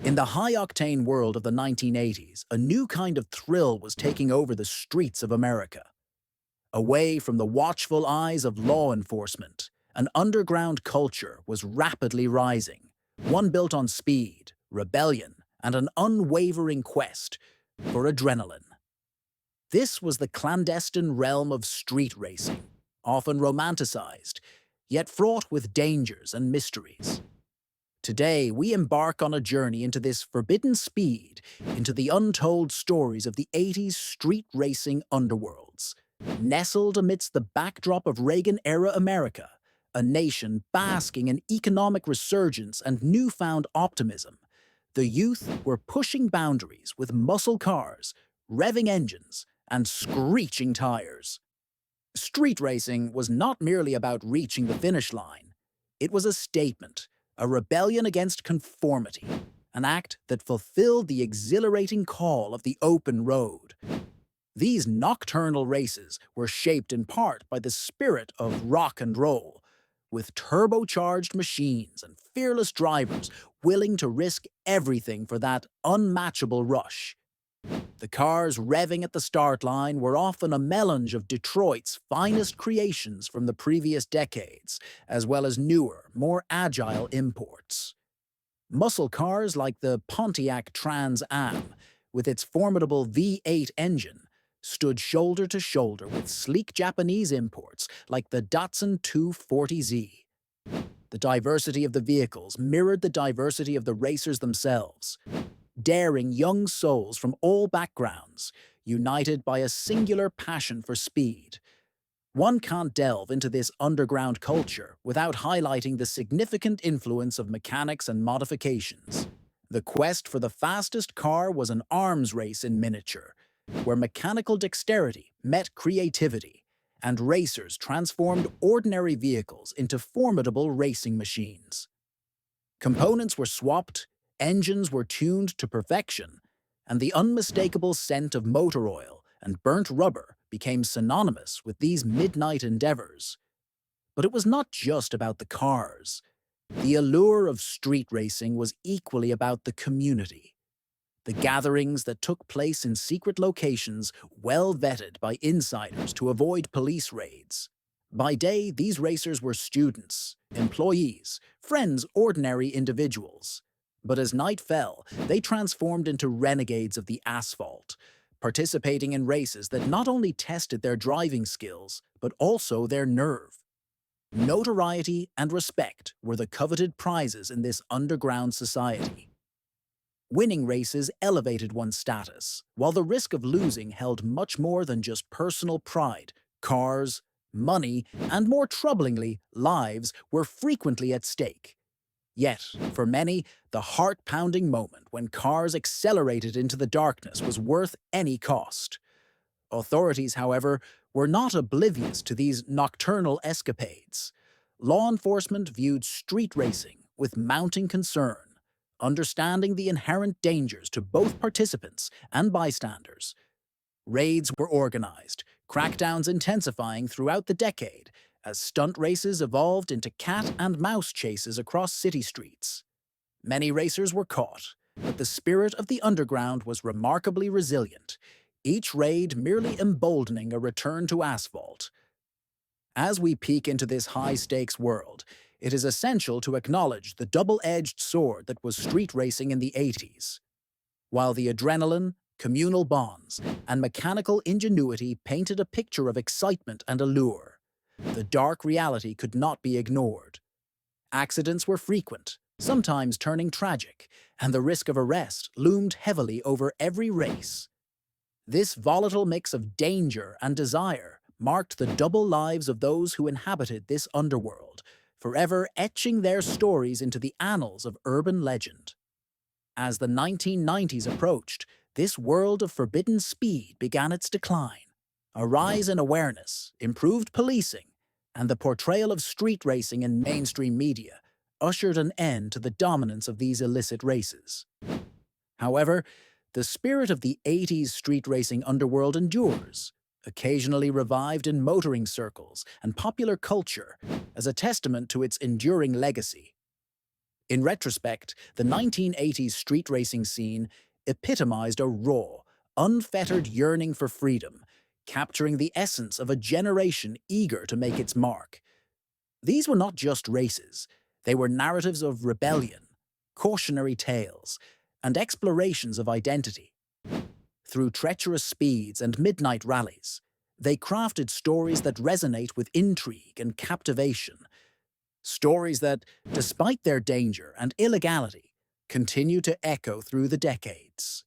In the high-octane world of the 1980s, a new kind of thrill was taking over the streets of America. Away from the watchful eyes of law enforcement, an underground culture was rapidly rising, one built on speed, rebellion, and an unwavering quest for adrenaline. This was the clandestine realm of street racing, often romanticized, yet fraught with dangers and mysteries. Today, we embark on a journey into this forbidden speed, into the untold stories of the 80s street racing underworlds. Nestled amidst the backdrop of Reagan-era America, a nation basking in economic resurgence and newfound optimism, the youth were pushing boundaries with muscle cars, revving engines, and screeching tires. Street racing was not merely about reaching the finish line. It was a statement, a rebellion against conformity, an act that fulfilled the exhilarating call of the open road. These nocturnal races were shaped in part by the spirit of rock and roll, with turbocharged machines and fearless drivers willing to risk everything for that unmatchable rush. The cars revving at the start line were often a melange of Detroit's finest creations from the previous decades, as well as newer, more agile imports. Muscle cars like the Pontiac Trans Am, with its formidable V8 engine, stood shoulder to shoulder with sleek Japanese imports like the Datsun 240Z. The diversity of the vehicles mirrored the diversity of the racers themselves, daring young souls from all backgrounds, united by a singular passion for speed. One can't delve into this underground culture without highlighting the significant influence of mechanics and modifications. The quest for the fastest car was an arms race in miniature, where mechanical dexterity met creativity, and racers transformed ordinary vehicles into formidable racing machines. Components were swapped, engines were tuned to perfection, and the unmistakable scent of motor oil and burnt rubber became synonymous with these midnight endeavors. But it was not just about the cars. The allure of street racing was equally about the community. The gatherings that took place in secret locations well vetted by insiders to avoid police raids. By day, these racers were students, employees, friends, ordinary individuals. But as night fell, they transformed into renegades of the asphalt, participating in races that not only tested their driving skills, but also their nerve. Notoriety and respect were the coveted prizes in this underground society. Winning races elevated one's status, while the risk of losing held much more than just personal pride. Cars, money, and more troublingly, lives were frequently at stake. Yet, for many, the heart-pounding moment when cars accelerated into the darkness was worth any cost. Authorities, however, were not oblivious to these nocturnal escapades. Law enforcement viewed street racing with mounting concern, understanding the inherent dangers to both participants and bystanders. Raids were organized, crackdowns intensifying throughout the decade as stunt races evolved into cat-and-mouse chases across city streets. Many racers were caught, but the spirit of the underground was remarkably resilient, each raid merely emboldening a return to asphalt. As we peek into this high-stakes world, it is essential to acknowledge the double-edged sword that was street racing in the 80s. While the adrenaline, communal bonds, and mechanical ingenuity painted a picture of excitement and allure, the dark reality could not be ignored. Accidents were frequent, sometimes turning tragic, and the risk of arrest loomed heavily over every race. This volatile mix of danger and desire marked the double lives of those who inhabited this underworld, forever etching their stories into the annals of urban legend. As the 1990s approached, this world of forbidden speed began its decline. A rise in awareness, improved policing, and the portrayal of street racing in mainstream media ushered an end to the dominance of these illicit races. However, the spirit of the 80s street racing underworld endures, occasionally revived in motoring circles and popular culture as a testament to its enduring legacy. In retrospect, the 1980s street racing scene epitomized a raw, unfettered yearning for freedom, capturing the essence of a generation eager to make its mark. These were not just races, they were narratives of rebellion, cautionary tales, and explorations of identity. Through treacherous speeds and midnight rallies, they crafted stories that resonate with intrigue and captivation, stories that, despite their danger and illegality, continue to echo through the decades.